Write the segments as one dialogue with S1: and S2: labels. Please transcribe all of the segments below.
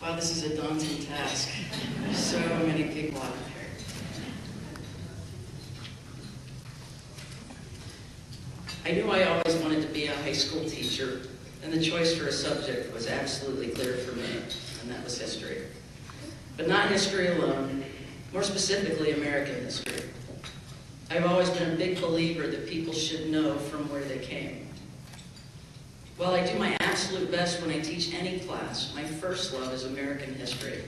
S1: Wow, this is a daunting task. There's so many people out there. I knew I always wanted to be a high school teacher, and the choice for a subject was absolutely clear for me, and that was history. But not history alone, more specifically American history. I've always been a big believer that people should know from where they came. While I do my absolute best when I teach any class, my first love is American history.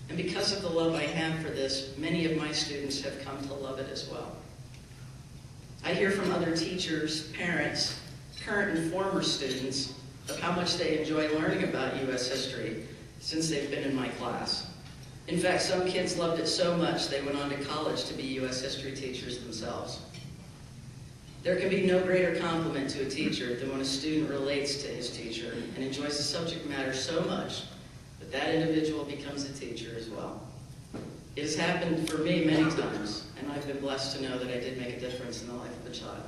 S1: And because of the love I have for this, many of my students have come to love it as well. I hear from other teachers, parents, current and former students of how much they enjoy learning about U.S. history since they've been in my class. In fact, some kids loved it so much they went on to college to be U.S. history teachers themselves. There can be no greater compliment to a teacher than when a student relates to his teacher and enjoys the subject matter so much that that individual becomes a teacher as well. It has happened for me many times, and I've been blessed to know that I did make a difference in the life of a child.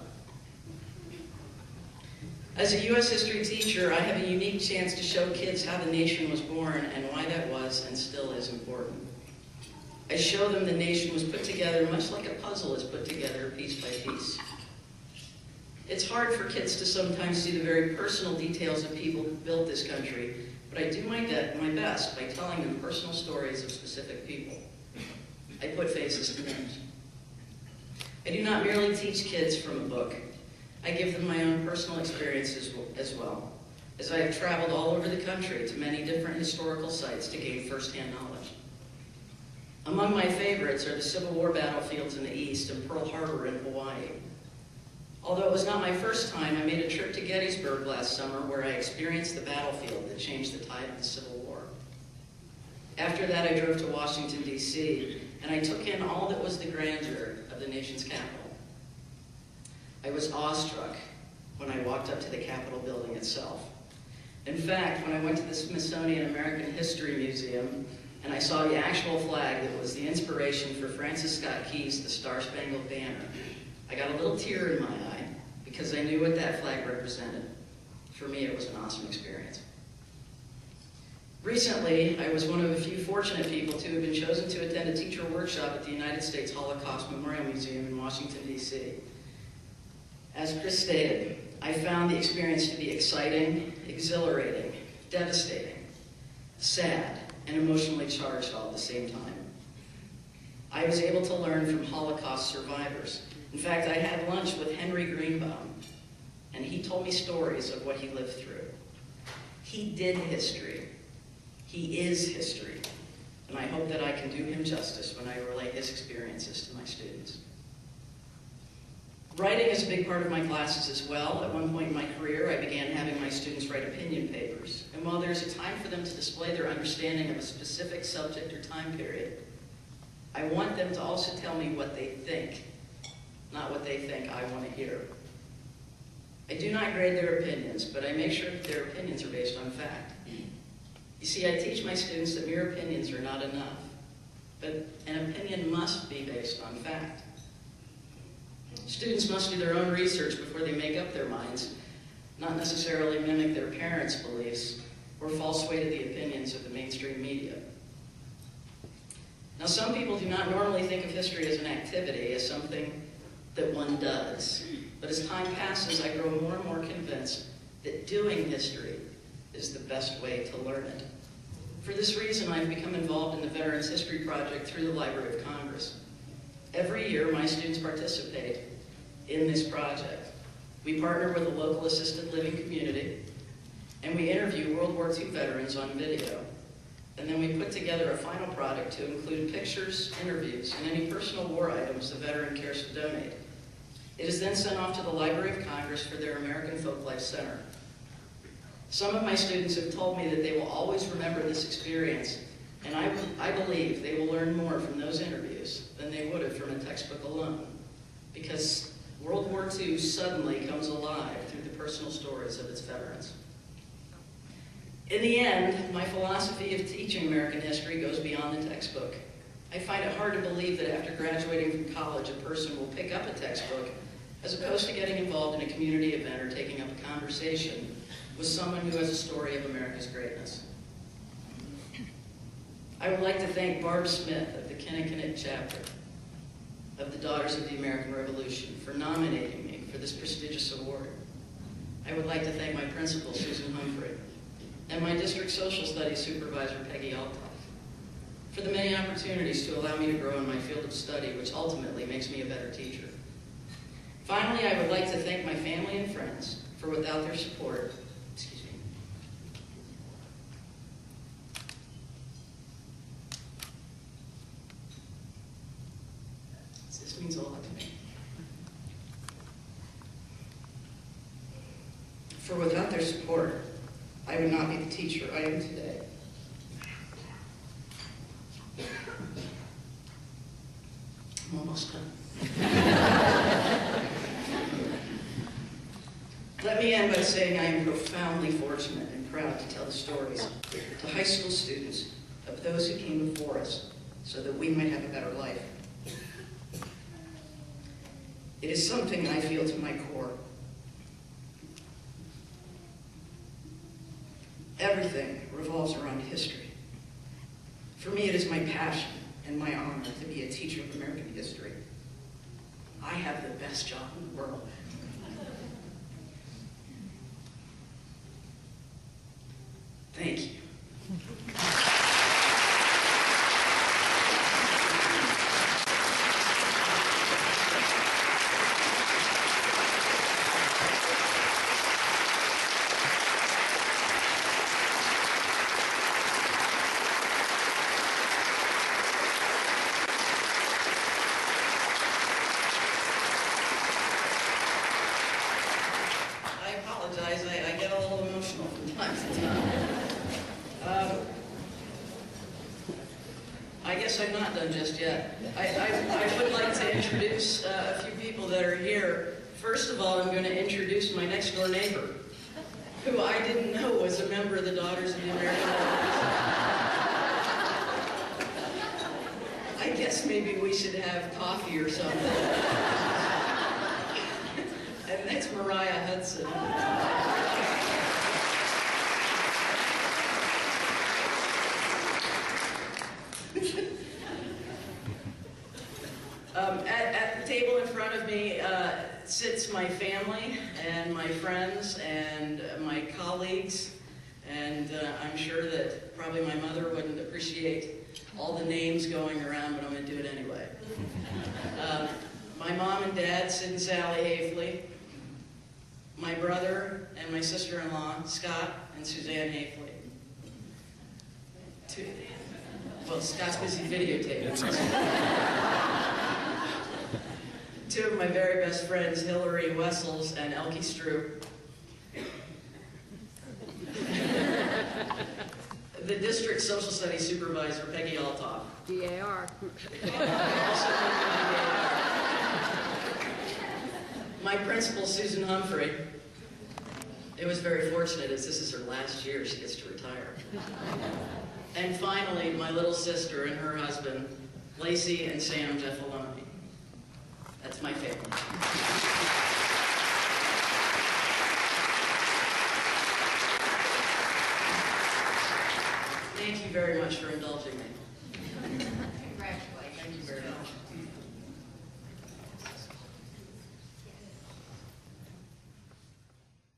S1: As a U.S. history teacher, I have a unique chance to show kids how the nation was born and why that was and still is important. I show them the nation was put together much like a puzzle is put together piece by piece. It's hard for kids to sometimes see the very personal details of people who built this country, but I do my best by telling them personal stories of specific people. I put faces to names. I do not merely teach kids from a book. I give them my own personal experiences as well, as I have traveled all over the country to many different historical sites to gain firsthand knowledge. Among my favorites are the Civil War battlefields in the East and Pearl Harbor in Hawaii. Although it was not my first time, I made a trip to Gettysburg last summer where I experienced the battlefield that changed the tide of the Civil War. After that, I drove to Washington, D.C., and I took in all that was the grandeur of the nation's capital. I was awestruck when I walked up to the Capitol building itself. In fact, when I went to the Smithsonian American History Museum and I saw the actual flag that was the inspiration for Francis Scott Key's The Star-Spangled Banner, I got a little tear in my eye because I knew what that flag represented. For me, it was an awesome experience. Recently, I was one of a few fortunate people to have been chosen to attend a teacher workshop at the United States Holocaust Memorial Museum in Washington, D.C. As Chris stated, I found the experience to be exciting, exhilarating, devastating, sad, and emotionally charged all at the same time. I was able to learn from Holocaust survivors. In fact, I had lunch with Henry Greenbaum, and he told me stories of what he lived through. He did history. He is history. And I hope that I can do him justice when I relate his experiences to my students. Writing is a big part of my classes as well. At one point in my career, I began having my students write opinion papers. And while there's a time for them to display their understanding of a specific subject or time period, I want them to also tell me what they think, not what they think I want to hear. I do not grade their opinions, but I make sure that their opinions are based on fact. You see, I teach my students that mere opinions are not enough, but an opinion must be based on fact. Students must do their own research before they make up their minds, not necessarily mimic their parents' beliefs or fall sway to the opinions of the mainstream media. Now, some people do not normally think of history as an activity, as something that one does. But as time passes, I grow more and more convinced that doing history is the best way to learn it. For this reason, I've become involved in the Veterans History Project through the Library of Congress. Every year, my students participate in this project. We partner with a local assisted living community, and we interview World War II veterans on video. And then we put together a final product to include pictures, interviews, and any personal war items the veteran cares to donate. It is then sent off to the Library of Congress for their American Folklife Center. Some of my students have told me that they will always remember this experience, and I believe they will learn more from those interviews than they would have from a textbook alone, because World War II suddenly comes alive through the personal stories of its veterans. In the end, my philosophy of teaching American history goes beyond the textbook. I find it hard to believe that after graduating from college, a person will pick up a textbook as opposed to getting involved in a community event or taking up a conversation with someone who has a story of America's greatness. I would like to thank Barb Smith of the Kinnikinnick chapter of the Daughters of the American Revolution for nominating me for this prestigious award. I would like to thank my principal, Susan Humphrey, and my district social studies supervisor, Peggy Altoff, for the many opportunities to allow me to grow in my field of study, which ultimately makes me a better teacher. Finally, I would like to thank my family and friends, for without their support, this means a lot to me. For without their support, I would not be the teacher I am today. I'm almost done. Let me end by saying I am profoundly fortunate and proud to tell the stories to high school students of those who came before us so that we might have a better life. It is something I feel to my core. Everything revolves around history. For me, it is my passion and my honor to be a teacher of American history. I have the best job in the world. Thank you. I get a little emotional from time to time. I guess I'm not done just yet. I would like to introduce a few people that are here. First of all, I'm going to introduce my next door neighbor, who I didn't know was a member of the Daughters of the American Revolution. I guess maybe we should have coffee or something. And that's Mariah Hudson. At the table in front of me sits my family and my friends and my colleagues, and I'm sure that probably my mother wouldn't appreciate all the names going around, but I'm going to do it anyway. My mom and dad, Sid and Sally Haffley, my brother and my sister-in-law, Scott and Suzanne Haffley. Well, Scott's busy videotaping. Two of my very best friends, Hillary Wessels and Elke Stroop. The district social studies supervisor, Peggy Altoff.
S2: DAR.
S1: My principal, Susan Humphrey. It was very fortunate, as this is her last year, she gets to retire. And finally, my little sister and her husband, Lacey and Sam Jeffaloni. That's my family. Thank you very much for indulging me.